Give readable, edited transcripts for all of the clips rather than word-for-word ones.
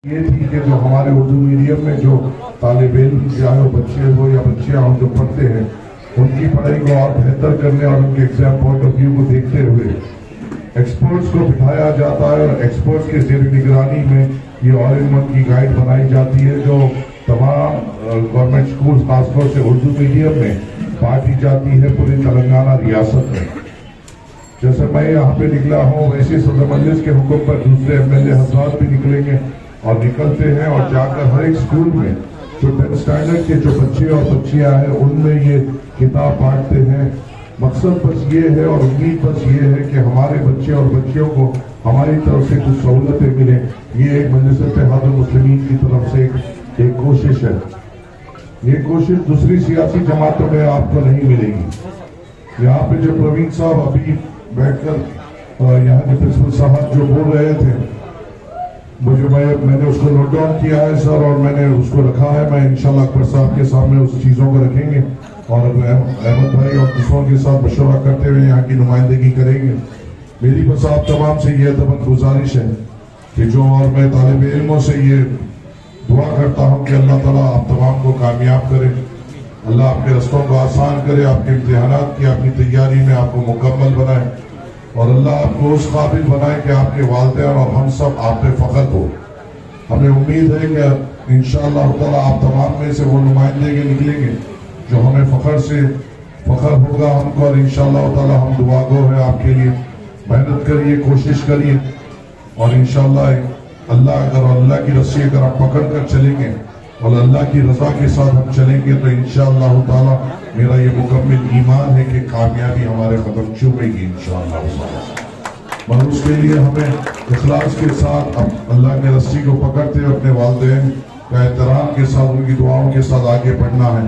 یہ تھی کہ جو ہمارے اردو میڈیم میں جو طالب علم چاہے وہ بچے ہو یا بچیاں ہوں جو پڑھتے ہیں ان کی پڑھائی کو اور بہتر کرنے اور ان کے ایگزام پوائنٹ آف ویو کو دیکھتے ہوئے ایکسپرٹس کو بٹھایا جاتا ہے اور ایکسپرٹس کے زیر نگرانی میں یہ آل ان ون کی گائیڈ بنائی جاتی ہے جو تمام گورنمنٹ اسکول خاص طور سے اردو میڈیم میں بانٹی جاتی ہے پوری تلنگانہ ریاست میں۔ جیسے میں یہاں پہ نکلا ہوں ویسے صدر مجلس کے حکم پر دوسرے ایم ایل اے حضرات بھی نکلیں گے اور نکلتے ہیں اور جا کر ہر ایک اسکول میں جو 10th اسٹینڈرڈ کے جو بچے اور بچیاں ہیں ان میں یہ کتاب بانٹتے ہیں۔ مقصد بس یہ ہے اور امید بس یہ ہے کہ ہمارے بچے اور بچیوں کو ہماری طرف سے کچھ سہولتیں ملیں۔ یہ ایک مجلس اتحاد المسلمین کی طرف سے ایک کوشش ہے۔ یہ کوشش دوسری سیاسی جماعتوں میں آپ کو نہیں ملے گی۔ یہاں پہ جو پروین صاحب ابھی بیٹھ کر یہاں کے پرنسپل صاحب جو بول رہے تھے میں نے اس کو نوٹ ڈاؤن کیا ہے سر اور میں نے اس کو رکھا ہے۔ میں انشاءاللہ اکبر صاحب کے سامنے اس چیزوں کو رکھیں گے اور احمد بھائی اور دوسروں کے ساتھ مشورہ کرتے ہوئے یہاں کی نمائندگی کریں گے۔ میری بس آپ تمام سے یہ ادب گزارش ہے کہ جو اور میں طالب علموں سے یہ دعا کرتا ہوں کہ اللہ تعالیٰ آپ تمام کو کامیاب کرے، اللہ آپ کے رستوں کو آسان کرے، آپ کے امتحانات کی آپ کی تیاری میں آپ کو مکمل بنائے اور اللہ آپ کو اس قابل بنائے کہ آپ کے والدین اور ہم سب آپ پہ فخر ہو۔ ہمیں امید ہے کہ انشاءاللہ تعالیٰ آپ تمام میں سے وہ نمائندے کے نکلیں گے جو ہمیں فخر ہوگا ہم کو، اور انشاءاللہ تعالیٰ ہم دعا گو ہیں آپ کے لیے۔ محنت کریے، کوشش کریے اور انشاءاللہ اللہ کی رسی اگر ہم پکڑ کر چلیں گے اور اللہ کی رضا کے ساتھ ہم چلیں گے تو انشاءاللہ تعالیٰ میرا یہ مکمل ایمان ہے کہ کامیابی ہمارے قدم چومے گی انشاءاللہ۔ اور اس کے لیے ہمیں اخلاص کے ساتھ اللہ کے رسی کو پکڑتے اپنے والدین کا احترام کے ساتھ ان کی دعاؤں کے ساتھ آگے بڑھنا ہے۔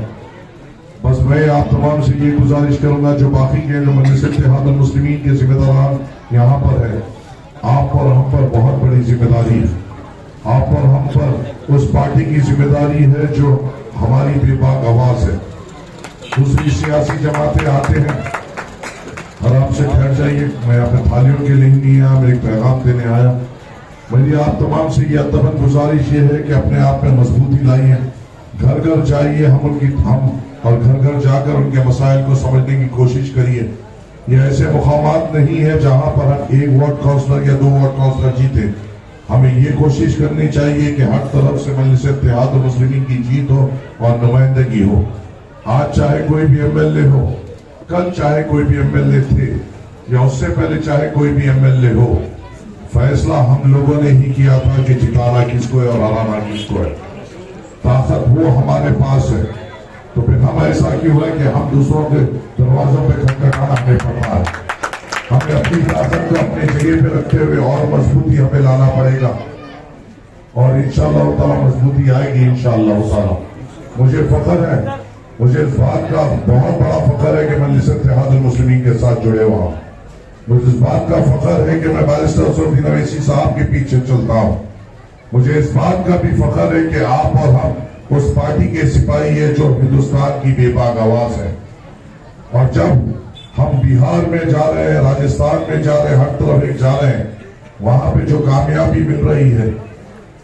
بس میں آپ تمام سے یہ گزارش کروں گا جو باقی کے جو مجلس اتحاد المسلمین کے ذمہ داران یہاں پر ہے، آپ اور ہم پر بہت بڑی ذمہ داری ہے۔ آپ اور ہم پر اس پارٹی کی ذمہ داری ہے جو ہماری بے باک آواز ہے۔ دوسری سیاسی جماعتیں آتے ہیں اور آپ سے ٹھہر جائیے، میں اپنے تھالیوں کے لیے نہیں آیا، میں ایک پیغام دینے آیا۔ میری آپ تمام سے یہ ادب گزارش یہ ہے کہ اپنے آپ میں مضبوطی لائیے، گھر گھر جائیے، ہم اور گھر گھر جا کر ان کے مسائل کو سمجھنے کی کوشش کریے۔ یہ ایسے مقامات نہیں ہے جہاں پر ہم 1 وارڈ کونسلر یا 2 وارڈ کونسلر جیتے۔ ہمیں یہ کوشش کرنی چاہیے کہ ہر طرف سے مجلس اتحاد المسلمین کی جیت ہو اور نمائندگی ہو۔ آج چاہے کوئی بھی ایم ایل اے ہو، کل چاہے کوئی بھی ایم ایل اے تھے یا اس سے پہلے چاہے کوئی بھی ایم ایل اے ہو، فیصلہ ہم لوگوں نے ہی کیا تھا کہ جتانا کس کو ہے اور ہرانا کس کو ہے۔ طاقت وہ ہمارے پاس ہے، تو پھر ہم ایسا کیوں ہے کہ ہم دوسروں کے دروازوں پہ کھٹکھٹانا ہمیں پڑتا ہے؟ ہمیں اپنی طاقت کو اپنے جگہ پہ رکھتے ہوئے اور مضبوطی ہمیں لانا پڑے گا اور انشاءاللہ تعالیٰ مضبوطی آئے گی انشاءاللہ تعالیٰ۔ مجھے فخر ہے، مجھے اس بات کا بہت بڑا فخر ہے کہ مجلس اتحاد المسلمین کے ساتھ جڑے ہوا ہوں۔ مجھے اس بات کا فخر ہے کہ میں بارسٹر اسد الدین اویسی صاحب کے پیچھے چلتا ہوں۔ مجھے اس بات کا بھی فخر ہے کہ آپ اور ہم اس پارٹی کے سپاہی ہے جو ہندوستان کی بے باک آواز ہے۔ اور جب ہم بہار میں جا رہے ہیں، راجستھان میں جا رہے ہیں، ہر طرف جا رہے ہیں، وہاں پہ جو کامیابی مل رہی ہے،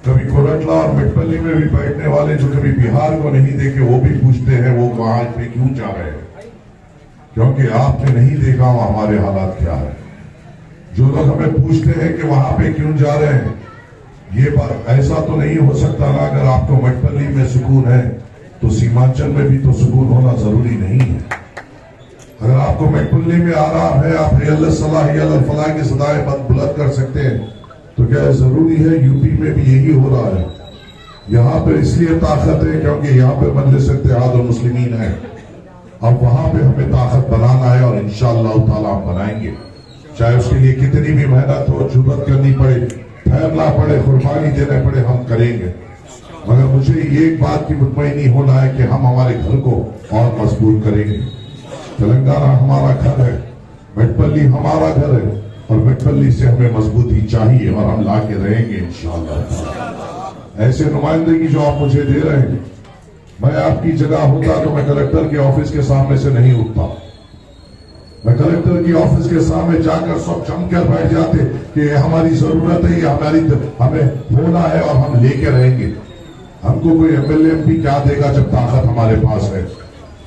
کبھی کوٹلہ اور مٹپلی میں بھی بیٹھنے والے جو کبھی بہار کو نہیں دیکھے وہ بھی پوچھتے ہیں وہ وہاں پہ کیوں جا رہے ہیں، کیونکہ آپ نے نہیں دیکھا وہاں ہمارے حالات کیا ہے۔ جو لوگ ہمیں پوچھتے ہیں کہ وہاں پہ کیوں جا رہے ہیں، یہ بات ایسا تو نہیں ہو سکتا نا، اگر آپ کو مٹپلی میں سکون ہے تو سیمانچل میں بھی تو سکون ہونا ضروری نہیں ہے۔ اگر آپ کو مٹپلی میں آرام ہے، آپ حی الصلاح حی الفلاح کی صدائیں بلند کر سکتے ہیں، تو کیا ضروری ہے یو پی میں بھی یہی ہو رہا ہے؟ یہاں پہ اس لیے طاقت ہے کیونکہ یہاں پہ مجلس اتحاد المسلمین ہے۔ اب وہاں پہ ہمیں طاقت بنانا ہے اور انشاءاللہ تعالیٰ ہم بنائیں گے، چاہے اس کے لیے کتنی بھی محنت ہو، جرأت کرنی پڑے، پھیلنا پڑے، قربانی دینے پڑے، ہم کریں گے۔ مگر مجھے یہ ایک بات کی مطمئنی ہونا ہے کہ ہم ہمارے گھر کو اور مضبوط کریں گے۔ تلنگانہ ہمارا گھر ہے، مٹپلی ہمارا گھر ہے اور مٹپلی سے ہمیں مضبوطی چاہیے اور ہم لا کے رہیں گے انشاءاللہ۔ ایسے نمائندگی جو آپ مجھے دے رہے ہیں، میں آپ کی جگہ ہوتا تو میں کلکٹر کے آفس کے سامنے سے نہیں اٹھتا، میں کلکٹر کی آفس کے سامنے جا کر سب جم کر بیٹھ جاتے کہ یہ ہماری ضرورت ہے، یہ ہمیں ہونا ہے اور ہم لے کے رہیں گے۔ ہم کو کوئی ایم ایل اے بھی کیا دے گا جب طاقت ہمارے پاس ہے؟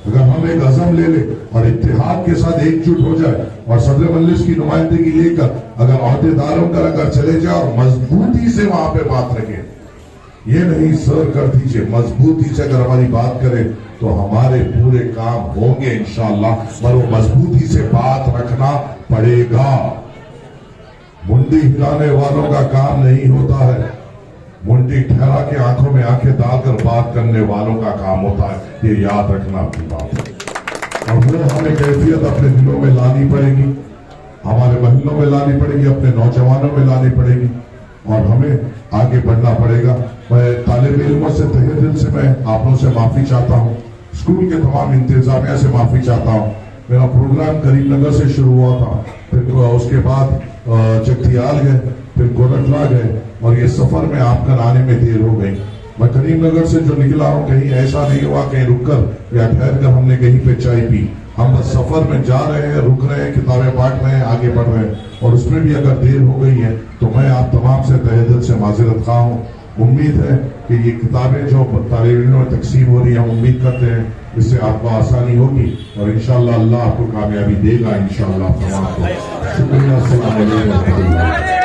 اگر ہم ایک عزم لے لیں اور اتحاد کے ساتھ ایک جٹ ہو جائے اور صدر مجلس کی نمائندگی لے کر اگر عہدیداروں کا اگر چلے جائے اور مضبوطی سے وہاں پہ بات رکھیں، یہ نہیں سر کر دیجئے، مضبوطی سے اگر ہماری بات کریں تو ہمارے پورے کام ہوں گے انشاءاللہ، پر وہ مضبوطی سے بات رکھنا پڑے گا۔ منڈی ہلانے والوں کا کام نہیں ہوتا ہے، منڈی ٹھہرا کے آنکھوں میں آنکھیں ڈال کر بات کرنے والوں کا کام ہوتا ہے، یہ یاد رکھنا اپنی بات ہے۔ اور وہ ہمیں کیفیت اپنے دلوں میں لانی پڑے گی، ہمارے محلوں میں لانی پڑے گی، اپنے نوجوانوں میں لانی پڑے گی، اور ہمیں آگے بڑھنا پڑے گا۔ میں طالب علموں سے تہہ دل سے میں آپ لوگوں سے معافی چاہتا ہوں، اسکول کے تمام انتظامیہ سے معافی چاہتا ہوں۔ میرا پروگرام کریم نگر سے شروع ہوا تھا، پھر اس کے بعد چکتیال گئے، پھر گورکھلا گئے، اور یہ سفر میں آپ کا آنے میں دیر ہو گئی۔ میں کریم نگر سے جو نکلا ہوں، کہیں ایسا نہیں ہوا کہیں رک کر یا ٹھہر کر ہم نے کہیں پہ چائے پی، ہم بس سفر میں جا رہے ہیں، رک رہے ہیں، کتابیں پاٹ رہے ہیں، آگے بڑھ رہے ہیں، اور اس میں بھی اگر دیر ہو گئی ہے تو میں آپ تمام سے تہہ دل سے معذرت خواہ ہوں۔ امید ہے کہ یہ کتابیں جو طالب علموں میں تقسیم ہو رہی ہیں، ہم امید کرتے ہیں اس سے آپ کو آسانی ہوگی اور انشاءاللہ اللہ آپ کو کامیابی دے گا انشاءاللہ۔ شکریہ، السلام علیکم۔